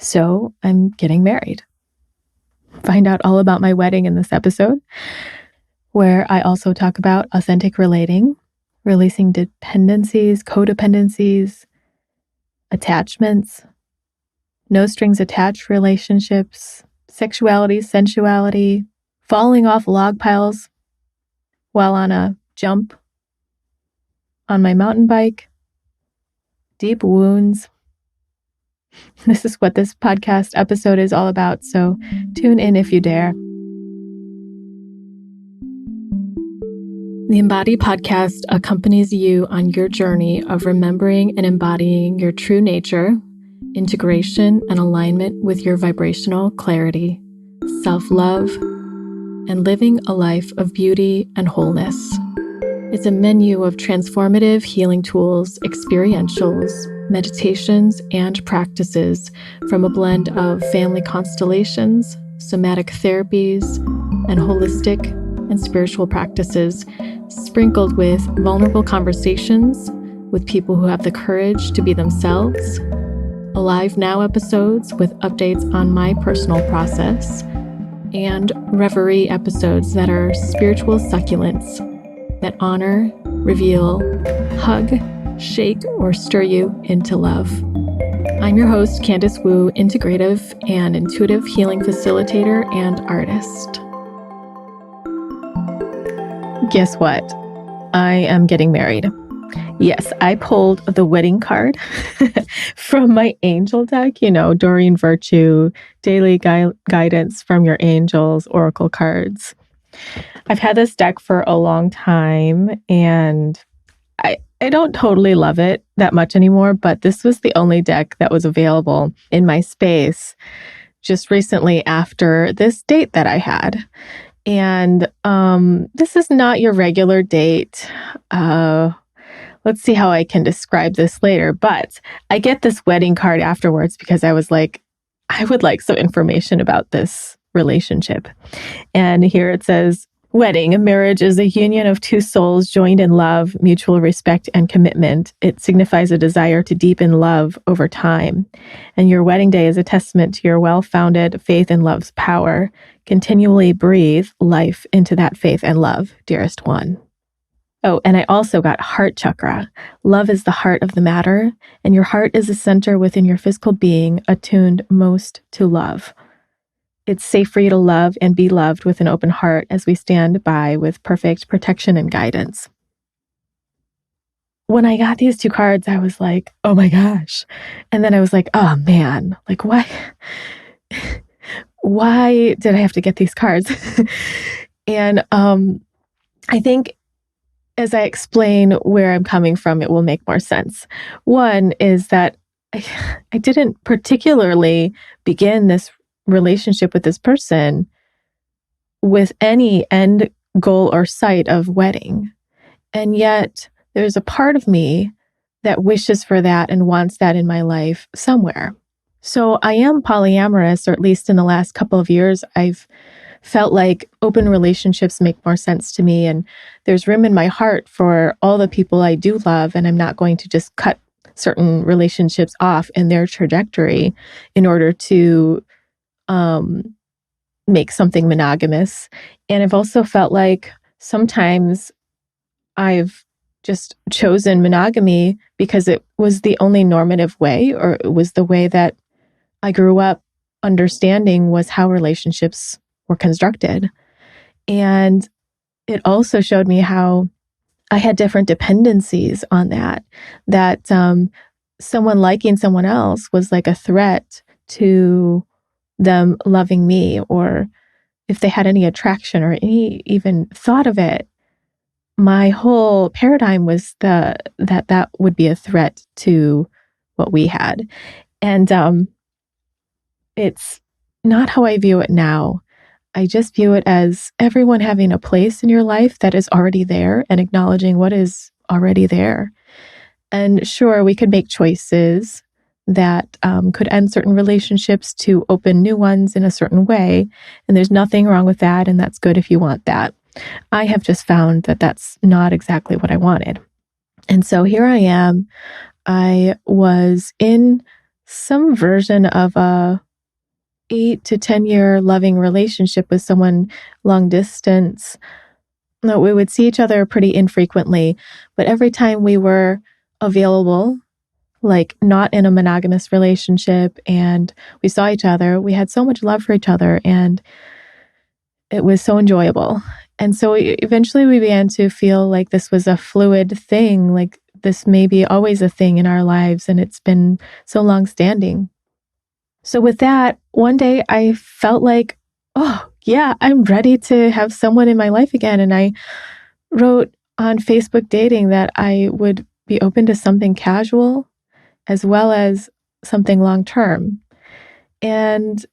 So I'm getting married. Find out all about my wedding in this episode, where I also talk about authentic relating, releasing dependencies, codependencies, attachments, no strings attached relationships, sexuality, sensuality, falling off log piles while on a jump on my mountain bike, deep wounds. This is what this podcast episode is all about, so tune in if you dare. The Embody podcast accompanies you on your journey of remembering and embodying your true nature, integration and alignment with your vibrational clarity, self-love, and living a life of beauty and wholeness. It's a menu of transformative healing tools, experientials, meditations, and practices from a blend of family constellations, somatic therapies, and holistic and spiritual practices, sprinkled with vulnerable conversations with people who have the courage to be themselves, Alive Now episodes with updates on my personal process, and Reverie episodes that are spiritual succulents that honor, reveal, hug, shake, or stir you into love. I'm your host, Candice Wu, integrative and intuitive healing facilitator and artist. Guess what? I am getting married. Yes, I pulled the wedding card from my angel deck, Doreen Virtue, daily guidance from your angels, oracle cards. I've had this deck for a long time, and I don't totally love it that much anymore, but this was the only deck that was available in my space just recently after this date that I had. And this is not your regular date. Let's see how I can describe this later. But I get this wedding card afterwards because I was like, I would like some information about this relationship. And here it says, wedding, a marriage is a union of two souls joined in love, mutual respect, and commitment. It signifies a desire to deepen love over time. And your wedding day is a testament to your well-founded faith in love's power. Continually breathe life into that faith and love, dearest one. Oh, and I also got heart chakra. Love is the heart of the matter, and your heart is a center within your physical being, attuned most to love. It's safe for you to love and be loved with an open heart as we stand by with perfect protection and guidance. When I got these two cards, I was like, oh my gosh. And then I was like, oh man, like why did I have to get these cards? And I think as I explain where I'm coming from, it will make more sense. One is that I didn't particularly begin this relationship with this person with any end goal or sight of wedding. And yet there's a part of me that wishes for that and wants that in my life somewhere. So I am polyamorous, or at least in the last couple of years, I've felt like open relationships make more sense to me. And there's room in my heart for all the people I do love. And I'm not going to just cut certain relationships off in their trajectory in order to make something monogamous. And I've also felt like sometimes I've just chosen monogamy because it was the only normative way, or it was the way that I grew up understanding was how relationships were constructed. And it also showed me how I had different dependencies on that someone liking someone else was like a threat to them loving me, or if they had any attraction or any even thought of it, my whole paradigm was that would be a threat to what we had. And it's not how I view it now. I just view it as everyone having a place in your life that is already there and acknowledging what is already there. And sure, we could make choices that could end certain relationships to open new ones in a certain way. And there's nothing wrong with that. And that's good if you want that. I have just found that that's not exactly what I wanted. And so here I am. I was in some version of a 8 to 10-year loving relationship with someone long distance. No, we would see each other pretty infrequently, but every time we were available, like not in a monogamous relationship, and we saw each other, we had so much love for each other, and it was so enjoyable. And so eventually we began to feel like this was a fluid thing, like this may be always a thing in our lives, and it's been so long standing. So with that, one day I felt like, oh, yeah, I'm ready to have someone in my life again. And I wrote on Facebook Dating that I would be open to something casual as well as something long term. And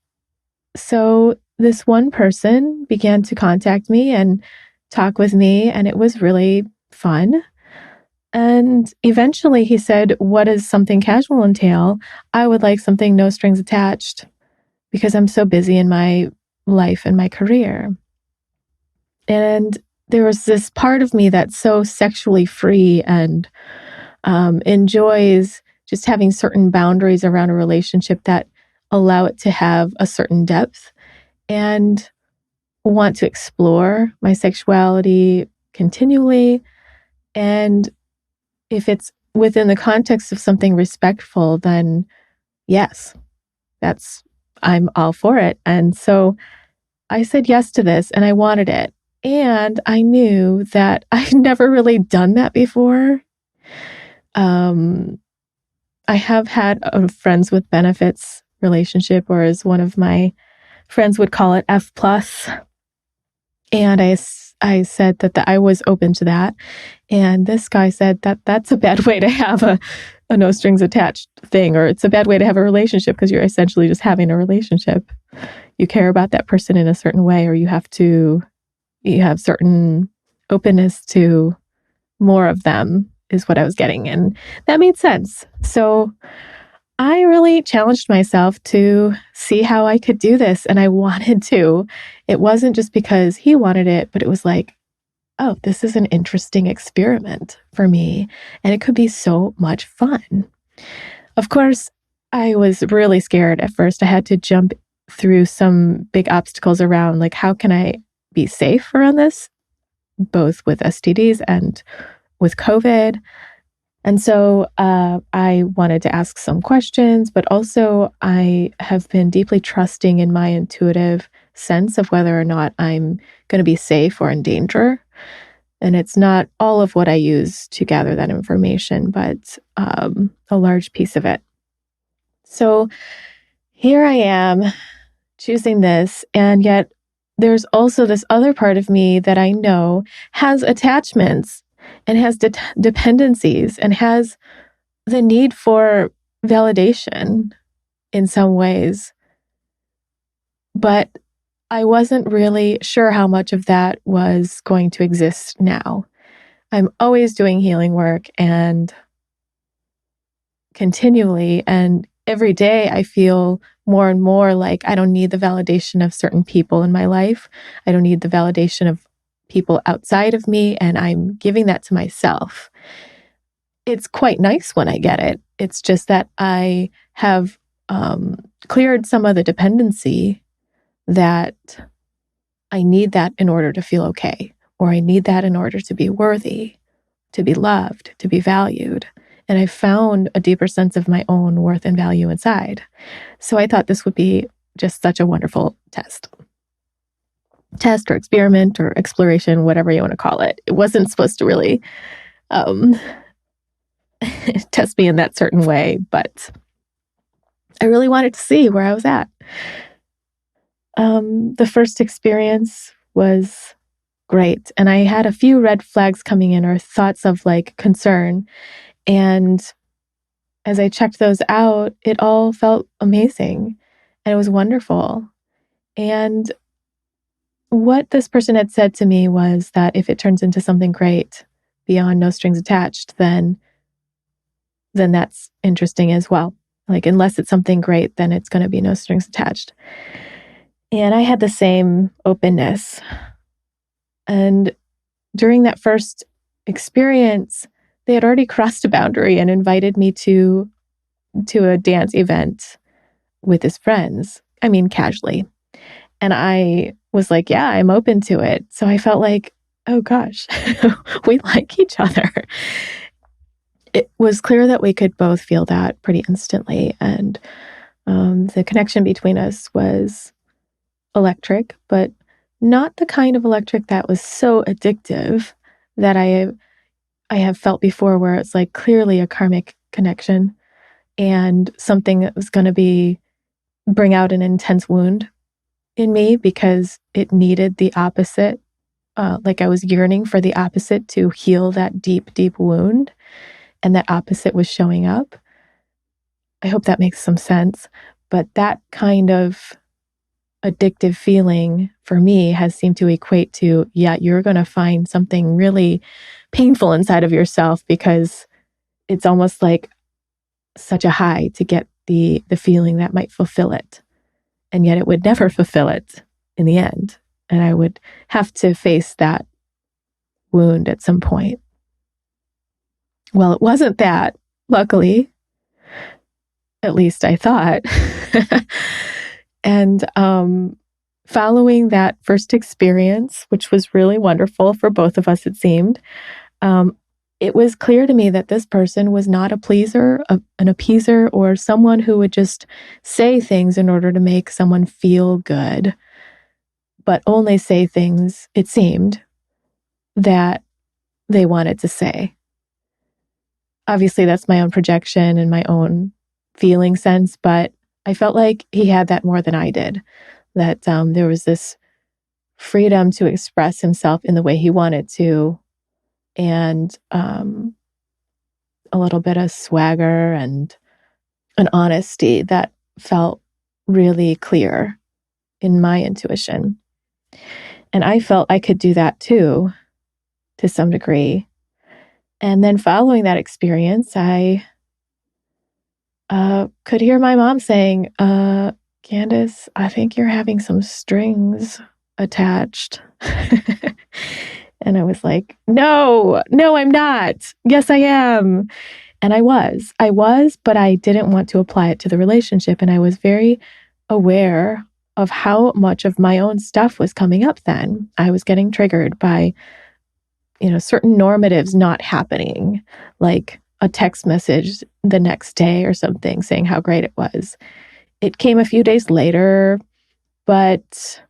so this one person began to contact me and talk with me, and it was really fun. And eventually he said, what does something casual entail? I would like something no strings attached because I'm so busy in my life and my career. And there was this part of me that's so sexually free and enjoys just having certain boundaries around a relationship that allow it to have a certain depth, and want to explore my sexuality continually. And if it's within the context of something respectful, then yes, I'm all for it. And so I said yes to this, and I wanted it. And I knew that I'd never really done that before. I have had a friends with benefits relationship, or as one of my friends would call it, F plus. And I said that I was open to that. And this guy said that that's a bad way to have a no strings attached thing, or it's a bad way to have a relationship because you're essentially just having a relationship. You care about that person in a certain way, or you have certain openness to more of them, is what I was getting. And that made sense. So I really challenged myself to see how I could do this. And I wanted to. It wasn't just because he wanted it, but it was like, oh, this is an interesting experiment for me. And it could be so much fun. Of course, I was really scared at first. I had to jump through some big obstacles around, like, how can I be safe around this, both with STDs and with COVID. And so I wanted to ask some questions, but also I have been deeply trusting in my intuitive sense of whether or not I'm going to be safe or in danger. And it's not all of what I use to gather that information, but a large piece of it. So here I am choosing this, and yet there's also this other part of me that I know has attachments and has dependencies and has the need for validation in some ways. But I wasn't really sure how much of that was going to exist now. I'm always doing healing work and continually, and every day I feel more and more like I don't need the validation of certain people in my life. I don't need the validation of people outside of me, and I'm giving that to myself. It's quite nice when I get it. It's just that I have cleared some of the dependency that I need that in order to feel okay, or I need that in order to be worthy, to be loved, to be valued. And I found a deeper sense of my own worth and value inside. So I thought this would be just such a wonderful test or experiment or exploration, whatever you want to call it. It wasn't supposed to really test me in that certain way, but I really wanted to see where I was at. The first experience was great. And I had a few red flags coming in, or thoughts of like concern. And as I checked those out, it all felt amazing and it was wonderful. And what this person had said to me was that if it turns into something great beyond no strings attached, then that's interesting as well. Like, unless it's something great, then it's going to be no strings attached. And I had the same openness. And during that first experience, they had already crossed a boundary and invited me to to a dance event with his friends. I mean, casually. And I was like, yeah, I'm open to it. So I felt like, oh gosh, we like each other. It was clear that we could both feel that pretty instantly. And the connection between us was electric, but not the kind of electric that was so addictive that I have felt before, where it's like clearly a karmic connection and something that was going to bring out an intense wound in me because it needed the opposite. Like I was yearning for the opposite to heal that deep, deep wound, and that opposite was showing up. I hope that makes some sense. But that kind of addictive feeling for me has seemed to equate to, yeah, you're going to find something really painful inside of yourself because it's almost like such a high to get the feeling that might fulfill it. And yet it would never fulfill it in the end. And I would have to face that wound at some point. Well, it wasn't that, luckily. At least I thought. And following that first experience, which was really wonderful for both of us, it seemed, it was clear to me that this person was not a pleaser, an appeaser, or someone who would just say things in order to make someone feel good, but only say things, it seemed, that they wanted to say. Obviously, that's my own projection and my own feeling sense, but I felt like he had that more than I did, that there was this freedom to express himself in the way he wanted to, and a little bit of swagger and an honesty that felt really clear in my intuition. And I felt I could do that too, to some degree. And then following that experience, I could hear my mom saying, Candice, I think you're having some strings attached. And I was like, no, I'm not. Yes, I am. And I was, but I didn't want to apply it to the relationship. And I was very aware of how much of my own stuff was coming up then. I was getting triggered by, certain normatives not happening, like a text message the next day or something saying how great it was. It came a few days later, but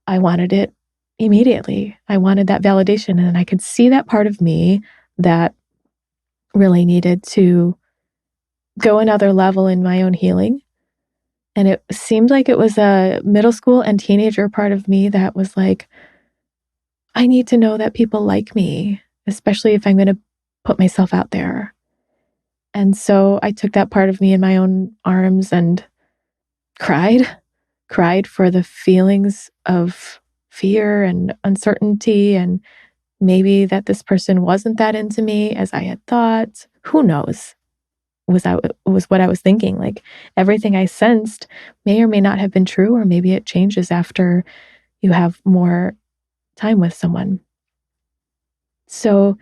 I wanted it immediately. I wanted that validation, and I could see that part of me that really needed to go another level in my own healing. And it seemed like it was a middle school and teenager part of me that was like, I need to know that people like me, especially if I'm going to put myself out there. And so I took that part of me in my own arms and cried for the feelings of fear and uncertainty, and maybe that this person wasn't that into me as I had thought. Who knows? Was what I was thinking. Like, everything I sensed may or may not have been true, or maybe it changes after you have more time with someone. So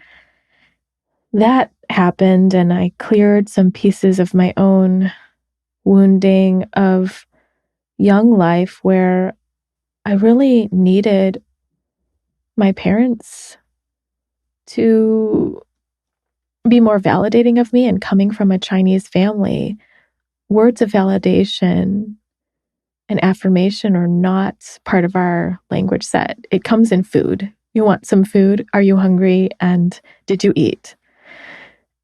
that happened, and I cleared some pieces of my own wounding of young life where I really needed my parents to be more validating of me. And coming from a Chinese family, words of validation and affirmation are not part of our language set. It comes in food. You want some food? Are you hungry? And did you eat?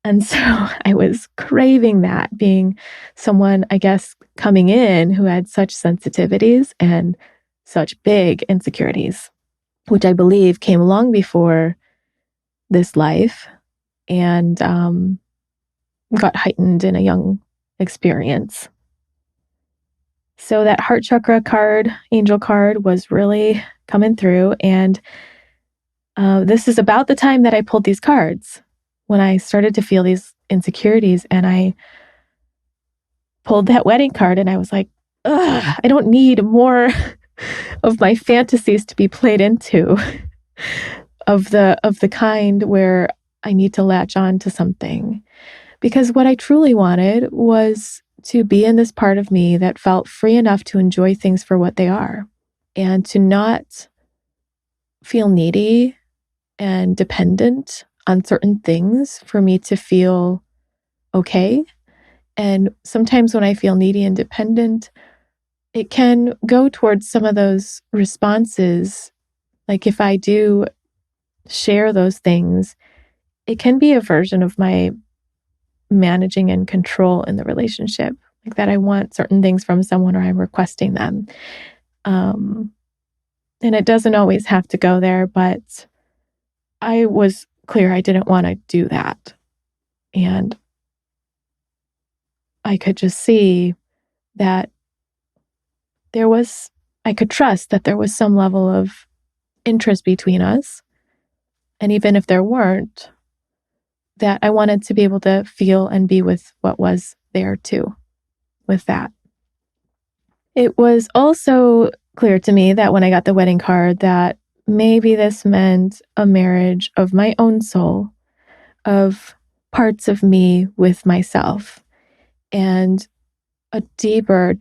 And so I was craving that, being someone, I guess, coming in who had such sensitivities and such big insecurities, which I believe came long before this life and got heightened in a young experience. So that heart chakra card, angel card, was really coming through. And this is about the time that I pulled these cards, when I started to feel these insecurities, and I pulled that wedding card, and I was like, ugh, I don't need more of my fantasies to be played into of the kind where I need to latch on to something. Because what I truly wanted was to be in this part of me that felt free enough to enjoy things for what they are and to not feel needy and dependent on certain things for me to feel okay. And sometimes when I feel needy and dependent, it can go towards some of those responses. Like if I do share those things, it can be a version of my managing and control in the relationship, like that I want certain things from someone or I'm requesting them. And it doesn't always have to go there, but I was clear I didn't want to do that. And I could just see that I could trust that there was some level of interest between us. And even if there weren't, that I wanted to be able to feel and be with what was there too, with that. It was also clear to me that when I got the wedding card, that maybe this meant a marriage of my own soul, of parts of me with myself, and a deeper,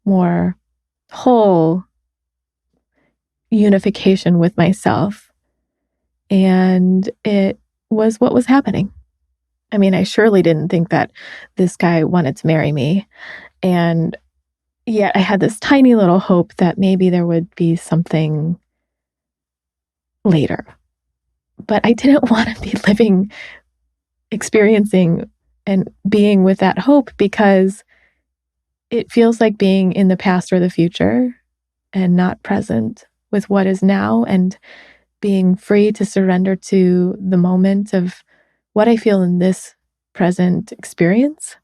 more whole unification with myself. And it was what was happening. I mean, I surely didn't think that this guy wanted to marry me. And yet I had this tiny little hope that maybe there would be something later. But I didn't want to be experiencing and being with that hope, because it feels like being in the past or the future and not present with what is now, and being free to surrender to the moment of what I feel in this present experience.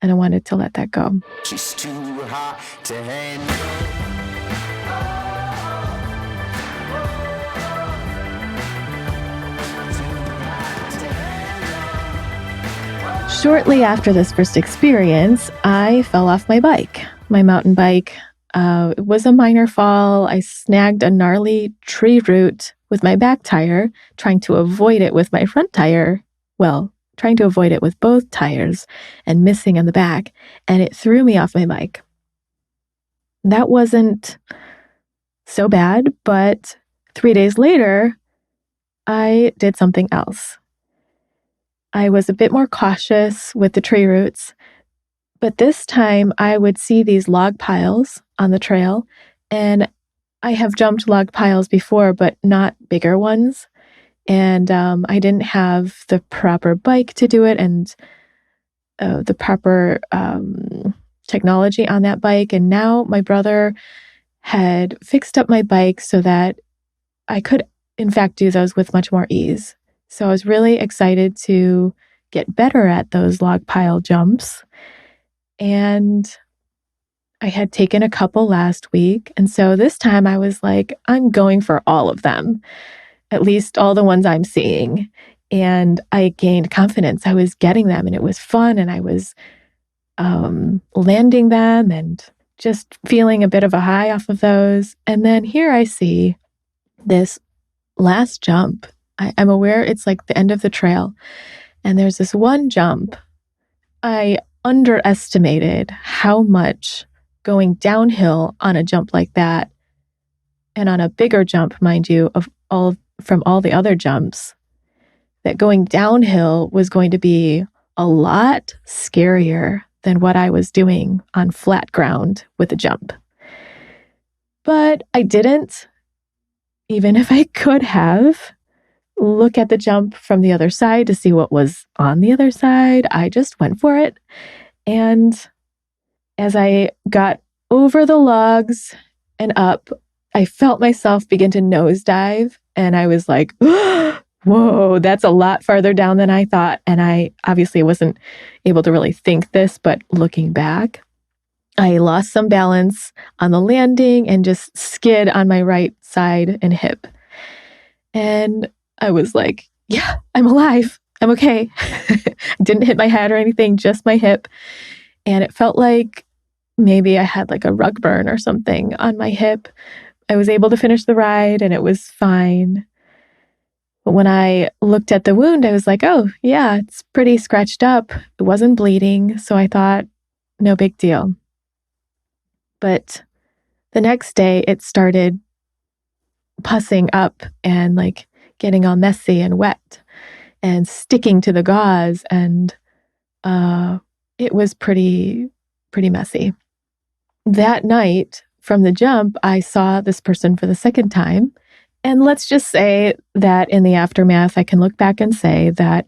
And I wanted to let that go. She's too hot to handle. Shortly after this first experience, I fell off my bike, my mountain bike. It was a minor fall. I snagged a gnarly tree root with my back tire, trying to avoid it with my front tire. Well, trying to avoid it with both tires and missing on the back, and it threw me off my bike. That wasn't so bad, but 3 days later, I did something else. I was a bit more cautious with the tree roots, but this time I would see these log piles on the trail, and I have jumped log piles before, but not bigger ones. And I didn't have the proper bike to do it, and the proper technology on that bike. And now my brother had fixed up my bike so that I could, in fact, do those with much more ease. So I was really excited to get better at those log pile jumps. And I had taken a couple last week. And so this time I was like, I'm going for all of them, at least all the ones I'm seeing. And I gained confidence. I was getting them and it was fun. And I was landing them and just feeling a bit of a high off of those. And then here I see this last jump. I'm aware it's like the end of the trail. And there's this one jump. I underestimated how much going downhill on a jump like that, and on a bigger jump, mind you, from all the other jumps, that going downhill was going to be a lot scarier than what I was doing on flat ground with a jump. But I didn't, even if I could have, look at the jump from the other side to see what was on the other side. I just went for it. And as I got over the logs and up, I felt myself begin to nosedive. And I was like, whoa, that's a lot farther down than I thought. And I obviously wasn't able to really think this, but looking back, I lost some balance on the landing and just skid on my right side and hip. And I was like, yeah, I'm alive. I'm okay. Didn't hit my head or anything, just my hip. And it felt like maybe I had like a rug burn or something on my hip. I was able to finish the ride and it was fine. But when I looked at the wound, I was like, oh, yeah, it's pretty scratched up. It wasn't bleeding. So I thought, no big deal. But the next day, it started pussing up and like getting all messy and wet and sticking to the gauze. And it was pretty messy. That night from the jump, I saw this person for the second time. And let's just say that in the aftermath, I can look back and say that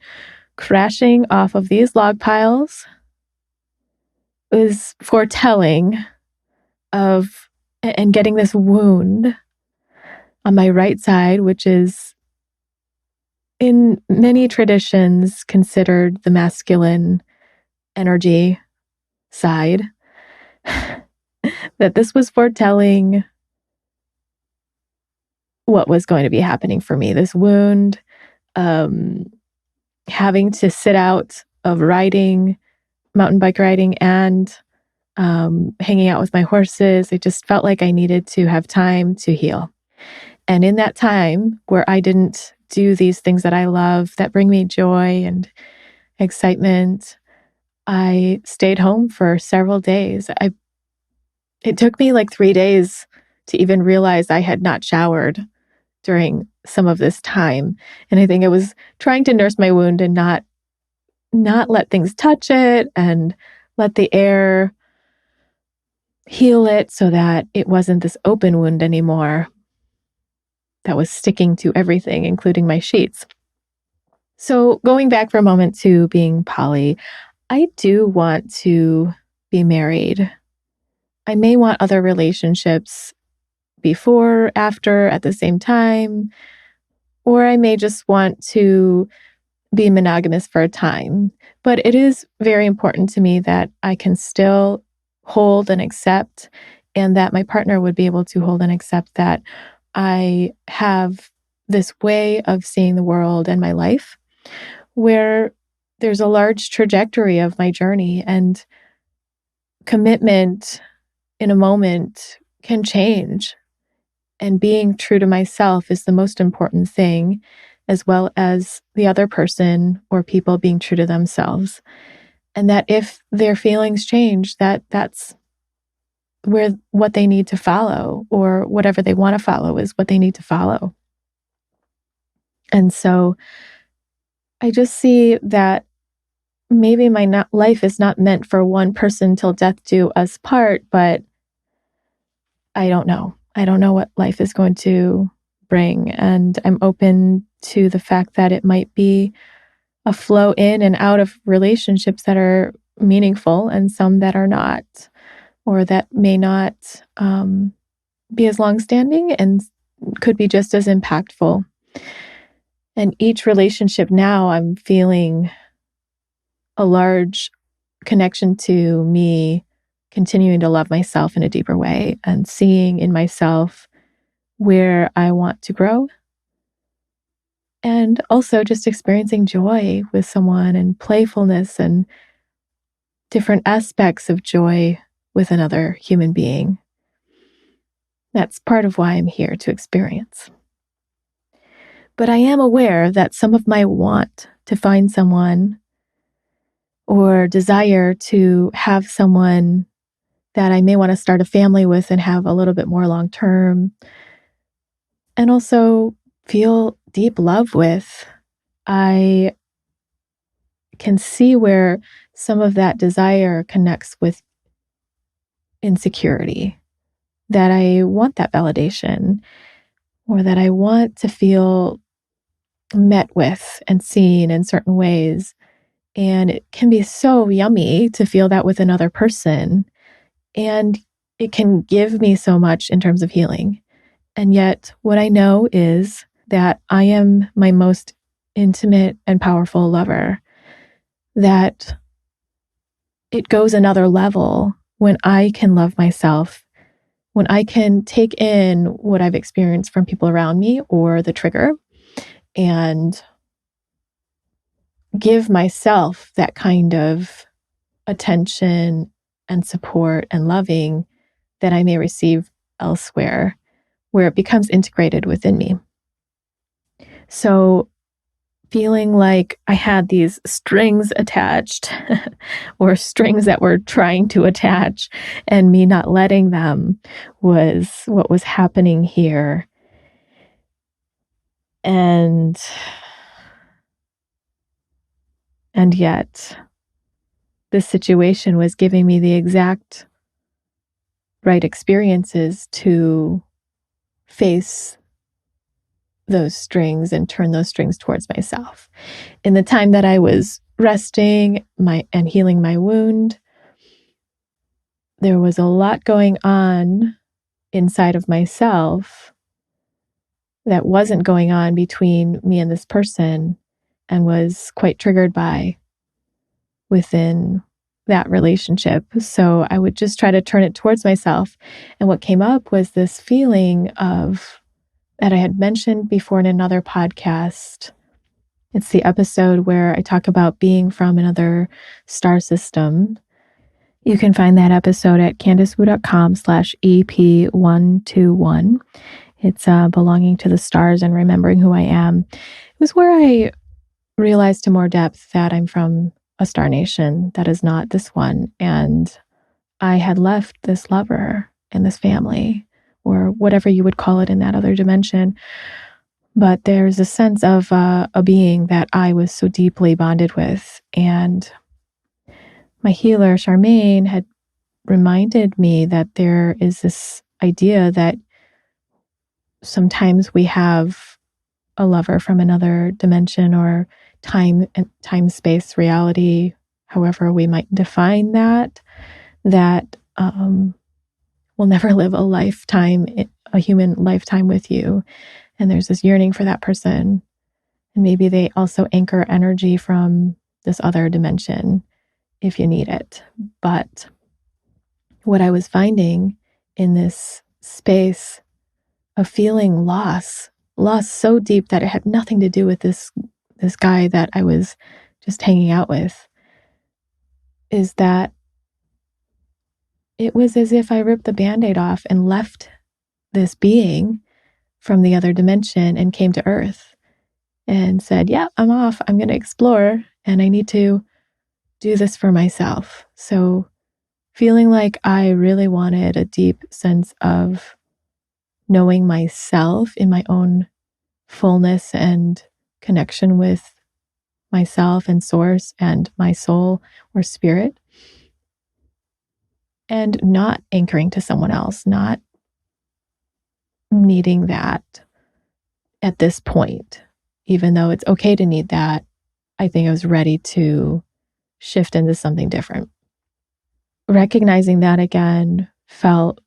crashing off of these log piles is foretelling of and getting this wound on my right side, which is in many traditions considered the masculine energy side, that this was foretelling what was going to be happening for me. This wound, having to sit out of riding, mountain bike riding, and hanging out with my horses. It just felt like I needed to have time to heal. And in that time where I didn't do these things that I love that bring me joy and excitement, I stayed home for several days. It took me like 3 days to even realize I had not showered during some of this time. And I think I was trying to nurse my wound and not let things touch it and let the air heal it so that it wasn't this open wound anymore that was sticking to everything, including my sheets. So going back for a moment to being poly, I do want to be married. I may want other relationships before, after, at the same time, or I may just want to be monogamous for a time. But it is very important to me that I can still hold and accept, and that my partner would be able to hold and accept that I have this way of seeing the world and my life where there's a large trajectory of my journey, and commitment in a moment can change. And being true to myself is the most important thing, as well as the other person or people being true to themselves. And that if their feelings change, that's where what they need to follow, or whatever they want to follow is what they need to follow. And so I just see that maybe my life is not meant for one person till death do us part, but I don't know. I don't know what life is going to bring. And I'm open to the fact that it might be a flow in and out of relationships that are meaningful and some that are not, or that may not be as longstanding and could be just as impactful. And each relationship now, I'm feeling a large connection to me continuing to love myself in a deeper way and seeing in myself where I want to grow. And also just experiencing joy with someone and playfulness and different aspects of joy with another human being. That's part of why I'm here to experience. But I am aware that some of my want to find someone or desire to have someone that I may want to start a family with and have a little bit more long term, and also feel deep love with, I can see where some of that desire connects with insecurity, that I want that validation, or that I want to feel met with and seen in certain ways. And it can be so yummy to feel that with another person. And it can give me so much in terms of healing. And yet, what I know is that I am my most intimate and powerful lover, that it goes another level when I can love myself, when I can take in what I've experienced from people around me or the trigger and give myself that kind of attention and support and loving that I may receive elsewhere, where it becomes integrated within me. So feeling like I had these strings attached or strings that were trying to attach, and me not letting them was what was happening here. And yet this situation was giving me the exact right experiences to face those strings and turn those strings towards myself. In the time that I was resting and healing my wound, there was a lot going on inside of myself that wasn't going on between me and this person, and was quite triggered by within that relationship. So I would just try to turn it towards myself. And what came up was this feeling of that I had mentioned before in another podcast. It's the episode where I talk about being from another star system. You can find that episode at candicewu.com/EP121. It's belonging to the stars and remembering who I am. It was where I realized to more depth that I'm from a star nation that is not this one. And I had left this lover and this family, or whatever you would call it in that other dimension. But there's a sense of a being that I was so deeply bonded with. And my healer, Charmaine, had reminded me that there is this idea that sometimes we have a lover from another dimension or time space reality, however we might define that will never live a human lifetime with you. And there's this yearning for that person. And maybe they also anchor energy from this other dimension if you need it. But what I was finding in this space of feeling loss so deep that it had nothing to do with this guy that I was just hanging out with, is that it was as if I ripped the Band-Aid off and left this being from the other dimension and came to Earth and said, yeah, I'm off. I'm going to explore, and I need to do this for myself. So feeling like I really wanted a deep sense of knowing myself in my own fullness and connection with myself and source and my soul or spirit, and not anchoring to someone else, not needing that at this point. Even though it's okay to need that, I think I was ready to shift into something different. Recognizing that again felt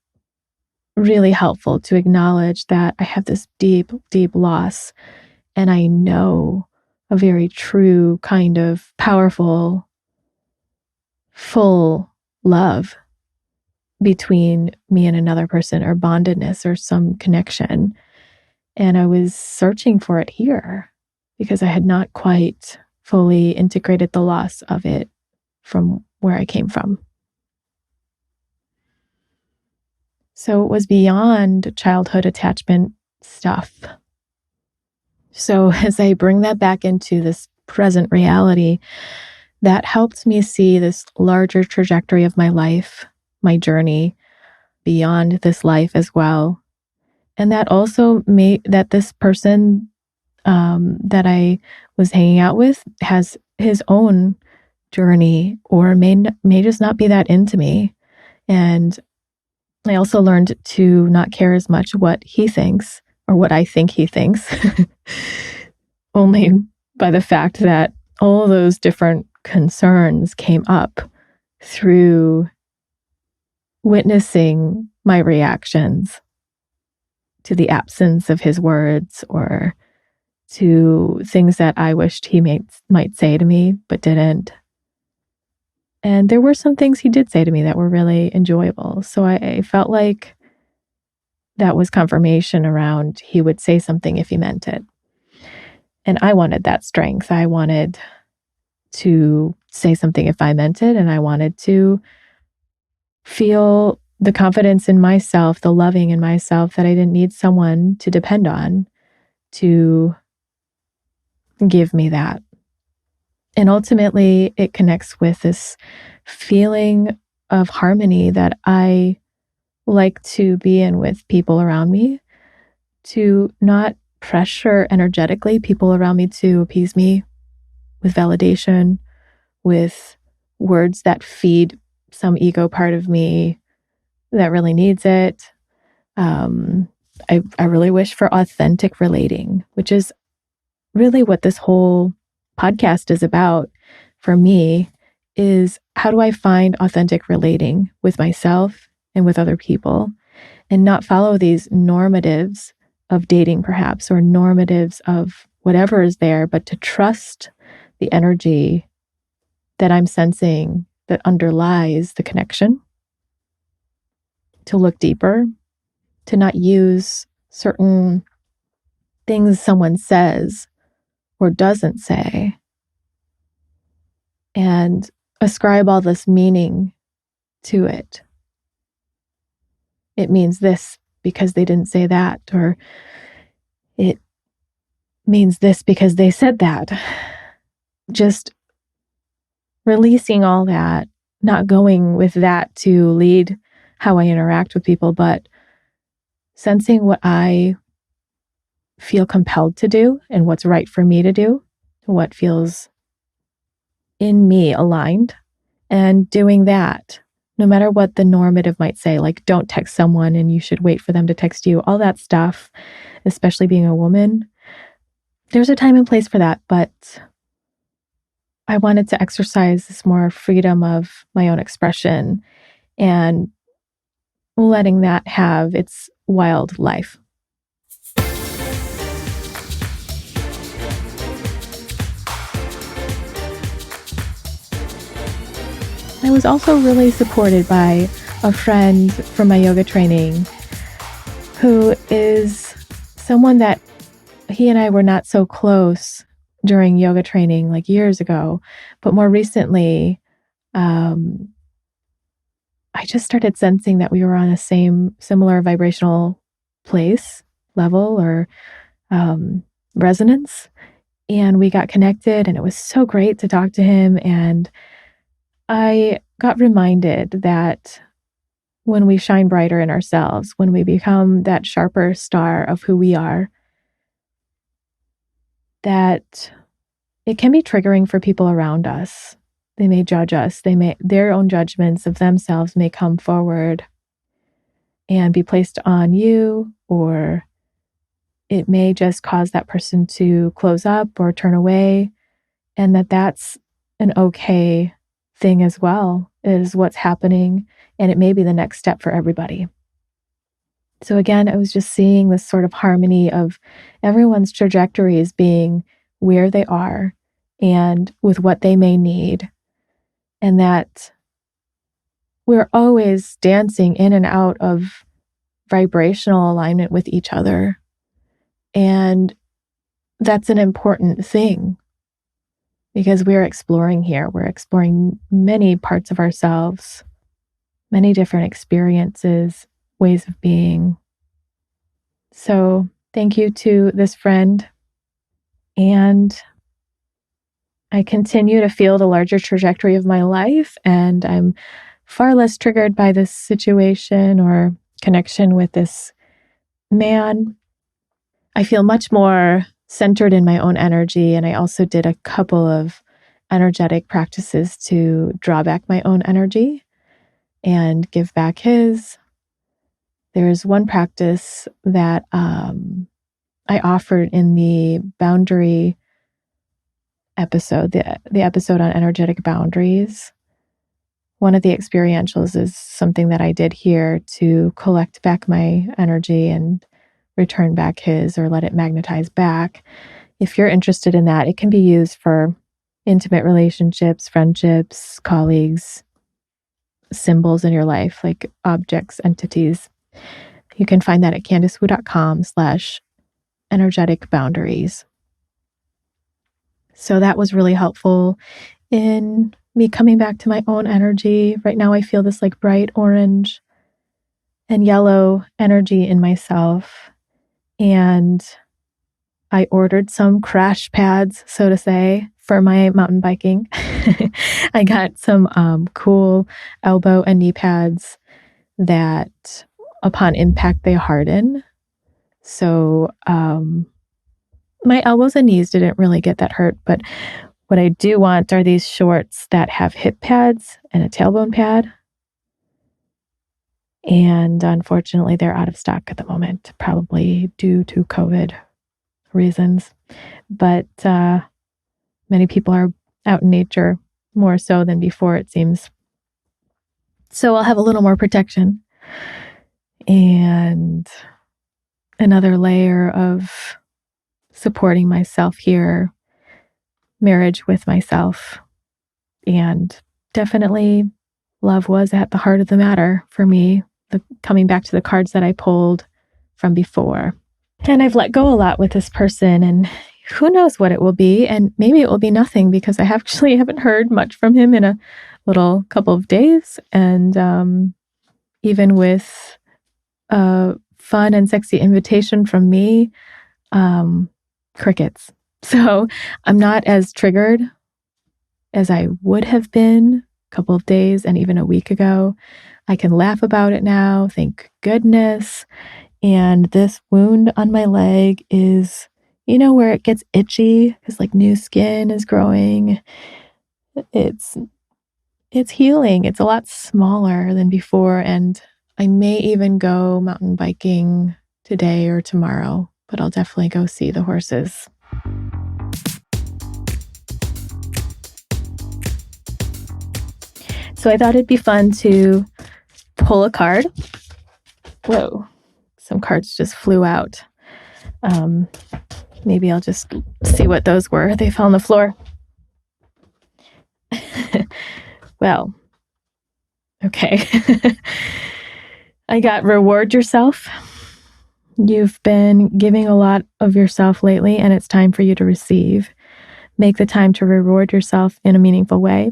really helpful, to acknowledge that I have this deep, deep loss, and I know a very true kind of powerful, full love between me and another person, or bondedness or some connection. And I was searching for it here because I had not quite fully integrated the loss of it from where I came from. So it was beyond childhood attachment stuff. So as I bring that back into this present reality, that helped me see this larger trajectory of my life, my journey beyond this life as well. And that also made that this person that I was hanging out with has his own journey, or may just not be that into me. And I also learned to not care as much what he thinks or what I think he thinks, only by the fact that all those different concerns came up through witnessing my reactions to the absence of his words, or to things that I wished he might say to me but didn't. And there were some things he did say to me that were really enjoyable. So I felt like that was confirmation around he would say something if he meant it. And I wanted that strength. I wanted to say something if I meant it, and I wanted to feel the confidence in myself, the loving in myself, that I didn't need someone to depend on to give me that. And ultimately, it connects with this feeling of harmony that I like to be in with people around me, to not pressure energetically people around me to appease me with validation, with words that feed some ego part of me that really needs it. I really wish for authentic relating, which is really what this whole podcast is about for me, is how do I find authentic relating with myself and with other people, and not follow these normatives of dating perhaps, or normatives of whatever is there, but to trust the energy that I'm sensing that underlies the connection, to look deeper, to not use certain things someone says or doesn't say and ascribe all this meaning to it. It means this because they didn't say that, or it means this because they said that. Just releasing all that, not going with that to lead how I interact with people, but sensing what I feel compelled to do and what's right for me to do, what feels in me aligned, and doing that, no matter what the normative might say, like don't text someone and you should wait for them to text you, all that stuff, especially being a woman. There's a time and place for that, but I wanted to exercise this more freedom of my own expression and letting that have its wild life. I was also really supported by a friend from my yoga training who is someone that he and I were not so close during yoga training like years ago, but more recently, I just started sensing that we were on a similar vibrational place, level, or resonance. And we got connected, and it was so great to talk to him. And I got reminded that when we shine brighter in ourselves, when we become that sharper star of who we are, that it can be triggering for people around us. They may judge us. Their own judgments of themselves may come forward and be placed on you, or it may just cause that person to close up or turn away, and that's an okay thing as well, is what's happening, and it may be the next step for everybody. So again, I was just seeing this sort of harmony of everyone's trajectories being where they are and with what they may need, and that we're always dancing in and out of vibrational alignment with each other. And that's an important thing, because we're exploring here. We're exploring many parts of ourselves, many different experiences, ways of being. So thank you to this friend. And I continue to feel the larger trajectory of my life, and I'm far less triggered by this situation or connection with this man. I feel much more centered in my own energy, and I also did a couple of energetic practices to draw back my own energy and give back his. There's one practice that I offered in the boundary episode, the episode on energetic boundaries. One of the experientials is something that I did here to collect back my energy and return back his, or let it magnetize back. If you're interested in that, it can be used for intimate relationships, friendships, colleagues, symbols in your life, like objects, entities. You can find that at CandiceWoo.com/energetic boundaries. So that was really helpful in me coming back to my own energy. Right now, I feel this like bright orange and yellow energy in myself. And I ordered some crash pads, so to say, for my mountain biking. I got some cool elbow and knee pads that upon impact, they harden. So my elbows and knees didn't really get that hurt, but what I do want are these shorts that have hip pads and a tailbone pad. And unfortunately, they're out of stock at the moment, probably due to COVID reasons. But many people are out in nature more so than before, it seems. So I'll have a little more protection and another layer of supporting myself here, marriage with myself. And definitely love was at the heart of the matter for me, coming back to the cards that I pulled from before. And I've let go a lot with this person, and who knows what it will be. And maybe it will be nothing, because I actually haven't heard much from him in a little couple of days. And even with a fun and sexy invitation from me, crickets. So I'm not as triggered as I would have been a couple of days and even a week ago. I can laugh about it now, thank goodness. And this wound on my leg is, where it gets itchy because like new skin is growing. It's healing. It's a lot smaller than before. And I may even go mountain biking today or tomorrow, but I'll definitely go see the horses. So I thought it'd be fun to pull a card. Whoa, some cards just flew out. Maybe I'll just see what those were. They fell on the floor. Well, okay. I got reward yourself. You've been giving a lot of yourself lately, and it's time for you to receive. Make the time to reward yourself in a meaningful way.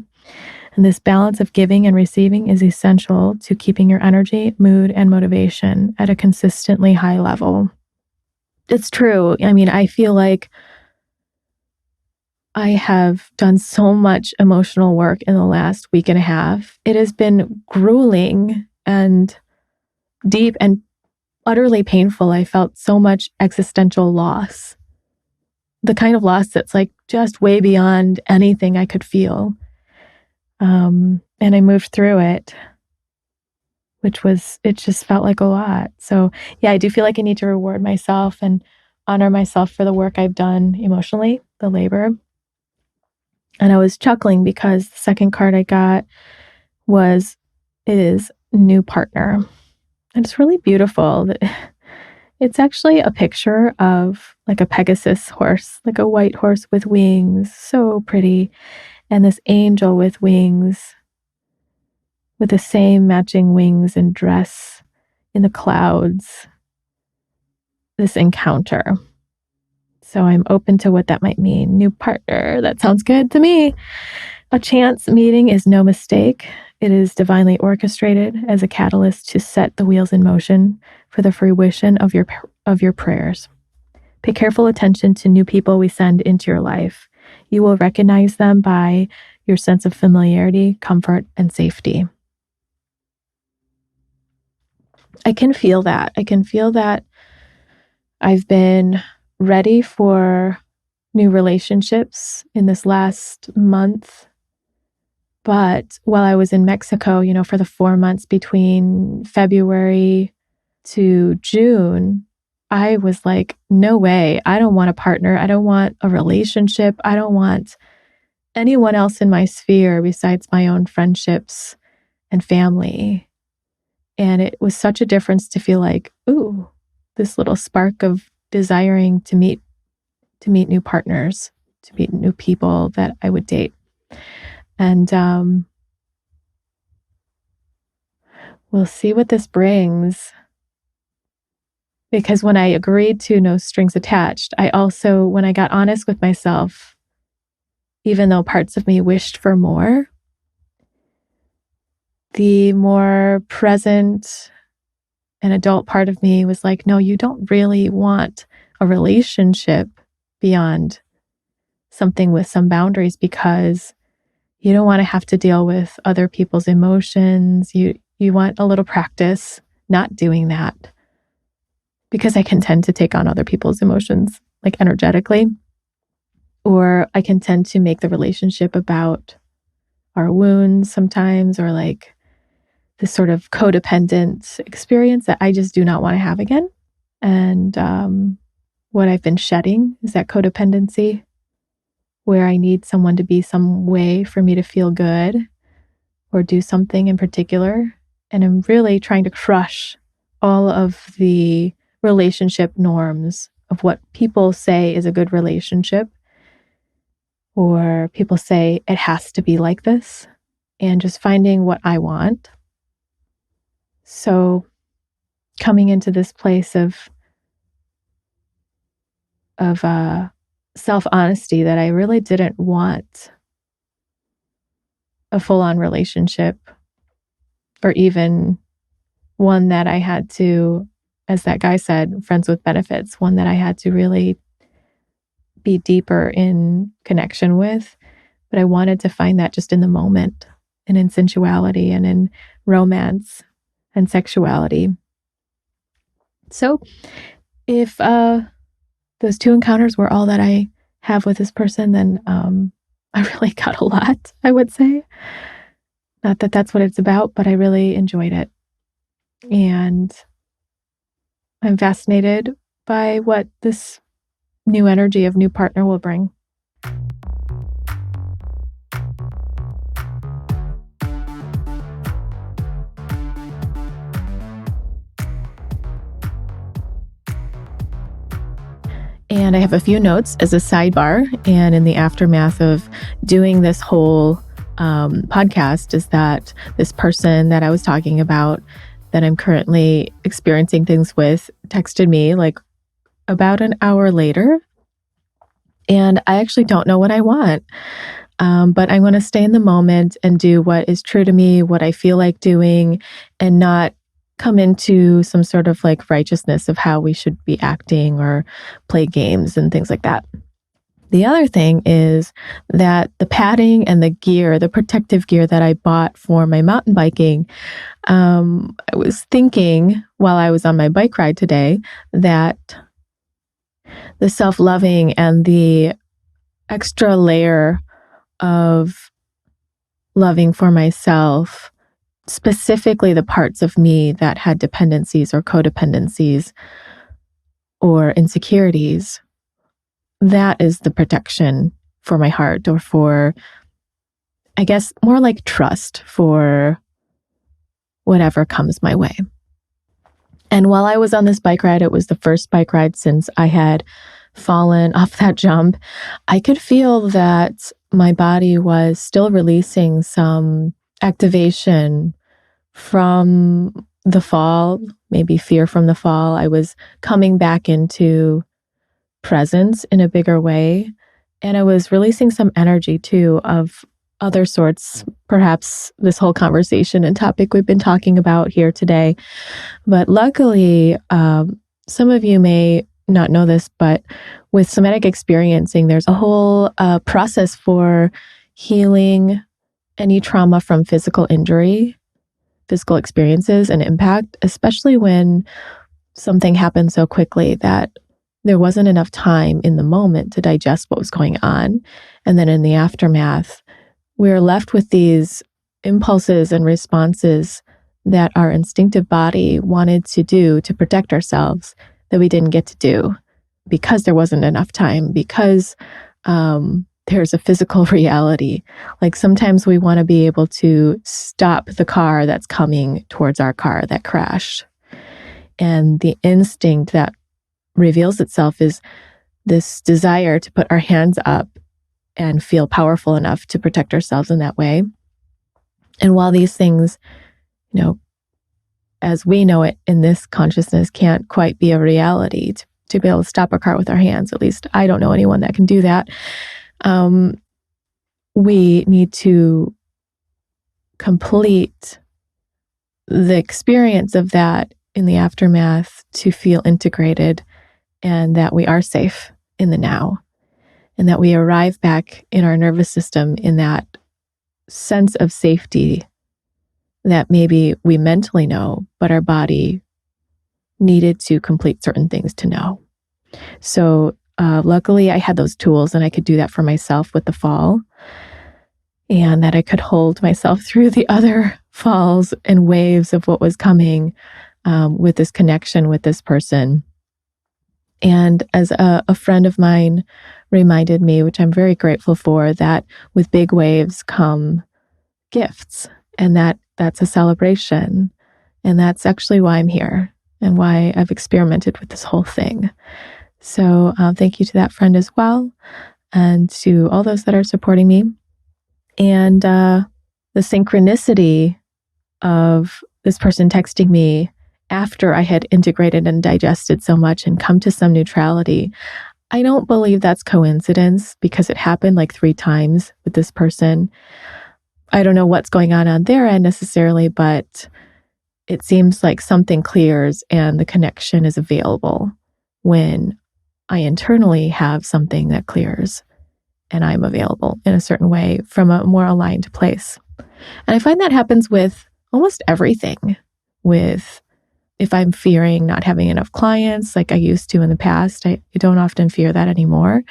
And this balance of giving and receiving is essential to keeping your energy, mood, and motivation at a consistently high level. It's true. I mean, I feel like I have done so much emotional work in the last week and a half. It has been grueling and deep and utterly painful. I felt so much existential loss. The kind of loss that's like just way beyond anything I could feel. And I moved through it, it just felt like a lot. So yeah, I do feel like I need to reward myself and honor myself for the work I've done emotionally, the labor. And I was chuckling because the second card I got is new partner. And it's really beautiful. It's actually a picture of like a Pegasus horse, like a white horse with wings, so pretty. And this angel with wings, with the same matching wings and dress in the clouds. This encounter. So I'm open to what that might mean. New partner, that sounds good to me. A chance meeting is no mistake. It is divinely orchestrated as a catalyst to set the wheels in motion for the fruition of your prayers. Pay careful attention to new people we send into your life. You will recognize them by your sense of familiarity, comfort, and safety. I can feel that. I've been ready for new relationships in this last month. But while I was in Mexico, for the 4 months between February to June, I was like, no way. I don't want a partner. I don't want a relationship. I don't want anyone else in my sphere besides my own friendships and family. And it was such a difference to feel like, ooh, this little spark of desiring to meet new partners, to meet new people that I would date. And we'll see what this brings. Because when I agreed to no strings attached, I also, when I got honest with myself, even though parts of me wished for more, the more present and adult part of me was like, no, you don't really want a relationship. beyond something with some boundaries, because you don't want to have to deal with other people's emotions. You want a little practice not doing that, because I can tend to take on other people's emotions, like energetically, or I can tend to make the relationship about our wounds sometimes, or like this sort of codependent experience that I just do not want to have again. And what I've been shedding is that codependency, where I need someone to be some way for me to feel good or do something in particular. And I'm really trying to crush all of the relationship norms of what people say is a good relationship, or people say it has to be like this, and just finding what I want. So coming into this place of self-honesty, that I really didn't want a full-on relationship, or even one that I had to, as that guy said, friends with benefits, one that I had to really be deeper in connection with. But I wanted to find that just in the moment, and in sensuality, and in romance and sexuality. So if those two encounters were all that I have with this person, then I really got a lot, I would say. Not that that's what it's about, but I really enjoyed it. And I'm fascinated by what this new energy of new partner will bring. And I have a few notes as a sidebar. And in the aftermath of doing this whole podcast, is that this person that I was talking about, that I'm currently experiencing things with, texted me like about an hour later. And I actually don't know what I want. But I'm going to stay in the moment and do what is true to me, what I feel like doing, and not come into some sort of like righteousness of how we should be acting or play games and things like that. The other thing is that the padding and the gear, the protective gear that I bought for my mountain biking, I was thinking while I was on my bike ride today that the self-loving and the extra layer of loving for myself, specifically the parts of me that had dependencies or codependencies or insecurities, that is the protection for my heart, or for, I guess, more like trust for whatever comes my way. And while I was on this bike ride, it was the first bike ride since I had fallen off that jump. I could feel that my body was still releasing some activation from the fall, maybe fear from the fall. I was coming back into presence in a bigger way. And I was releasing some energy too of other sorts, perhaps this whole conversation and topic we've been talking about here today. But luckily, some of you may not know this, but with somatic experiencing, there's a whole process for healing any trauma from physical injury, physical experiences and impact, especially when something happened so quickly that there wasn't enough time in the moment to digest what was going on. And then in the aftermath, we're left with these impulses and responses that our instinctive body wanted to do to protect ourselves that we didn't get to do because there wasn't enough time, because there's a physical reality. Like sometimes we want to be able to stop the car that's coming towards our car that crashed. And the instinct that reveals itself is this desire to put our hands up and feel powerful enough to protect ourselves in that way. And while these things, as we know it in this consciousness, can't quite be a reality to be able to stop a car with our hands, at least I don't know anyone that can do that. We need to complete the experience of that in the aftermath to feel integrated and that we are safe in the now. and that we arrive back in our nervous system in that sense of safety that maybe we mentally know, but our body needed to complete certain things to know. So luckily I had those tools and I could do that for myself with the fall, and that I could hold myself through the other falls and waves of what was coming with this connection with this person. And as a friend of mine reminded me, which I'm very grateful for, that with big waves come gifts, and that's a celebration. And that's actually why I'm here and why I've experimented with this whole thing. So thank you to that friend as well, and to all those that are supporting me. And the synchronicity of this person texting me after I had integrated and digested so much and come to some neutrality, I don't believe that's coincidence, because it happened like 3 times with this person. I don't know what's going on their end necessarily, but it seems like something clears and the connection is available when I internally have something that clears and I'm available in a certain way from a more aligned place. And I find that happens with almost everything. With if I'm fearing not having enough clients like I used to in the past, I don't often fear that anymore.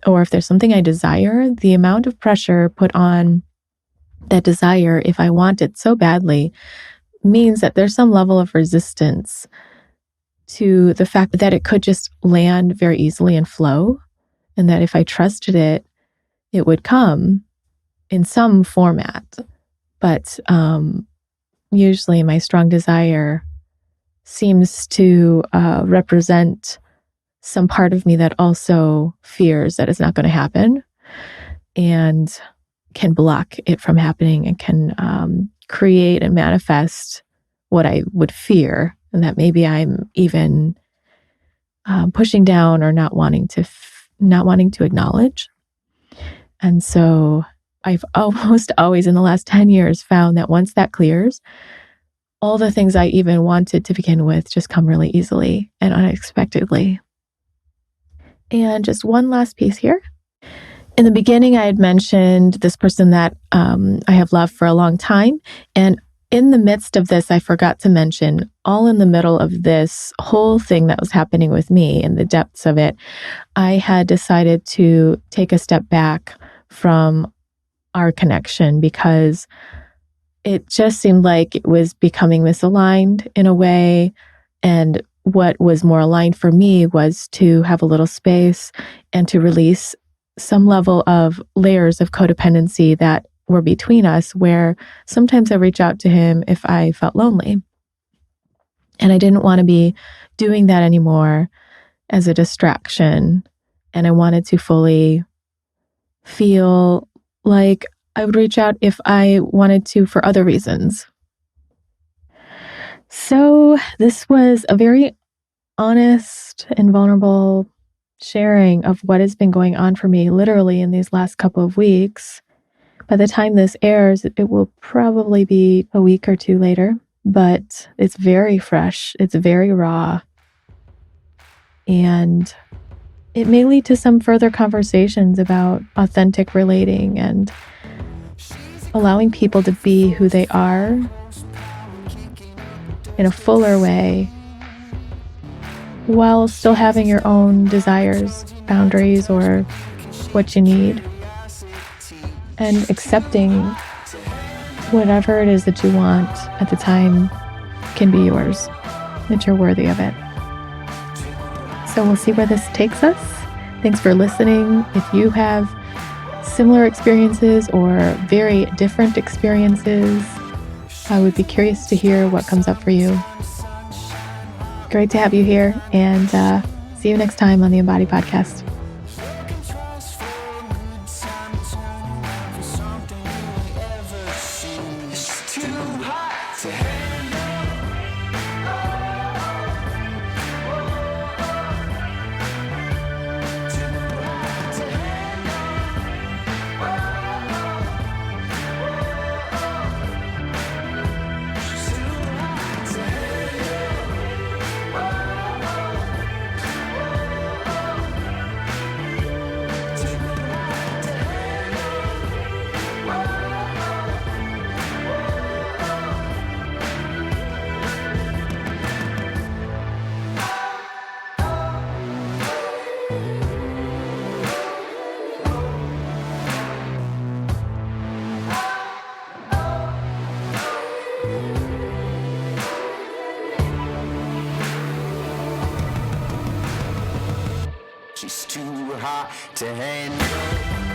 Or if there's something I desire, the amount of pressure put on that desire, if I want it so badly, means that there's some level of resistance to the fact that it could just land very easily and flow, and that if I trusted it, it would come in some format. But usually my strong desire seems to represent some part of me that also fears that it's not going to happen, and can block it from happening, and can create and manifest what I would fear, and that maybe I'm even pushing down or not wanting to acknowledge. And so I've almost always in the last 10 years found that once that clears, all the things I even wanted to begin with just come really easily and unexpectedly. And just one last piece here. In the beginning, I had mentioned this person that I have loved for a long time. And in the midst of this, I forgot to mention, all in the middle of this whole thing that was happening with me in the depths of it, I had decided to take a step back from our connection, because it just seemed like it was becoming misaligned in a way. And what was more aligned for me was to have a little space and to release some level of layers of codependency that were between us, where sometimes I reach out to him if I felt lonely. And I didn't want to be doing that anymore as a distraction. And I wanted to fully feel like I would reach out if I wanted to for other reasons. So this was a very honest and vulnerable sharing of what has been going on for me literally in these last couple of weeks. By the time this airs, it will probably be a week or 2 later, but it's very fresh. It's very raw. And it may lead to some further conversations about authentic relating and allowing people to be who they are in a fuller way, while still having your own desires, boundaries, or what you need, and accepting whatever it is that you want at the time can be yours, that you're worthy of it. So we'll see where this takes us. Thanks for listening. If you have similar experiences or very different experiences, I would be curious to hear what comes up for you. Great to have you here, and see you next time on the Embody podcast. hot to handle.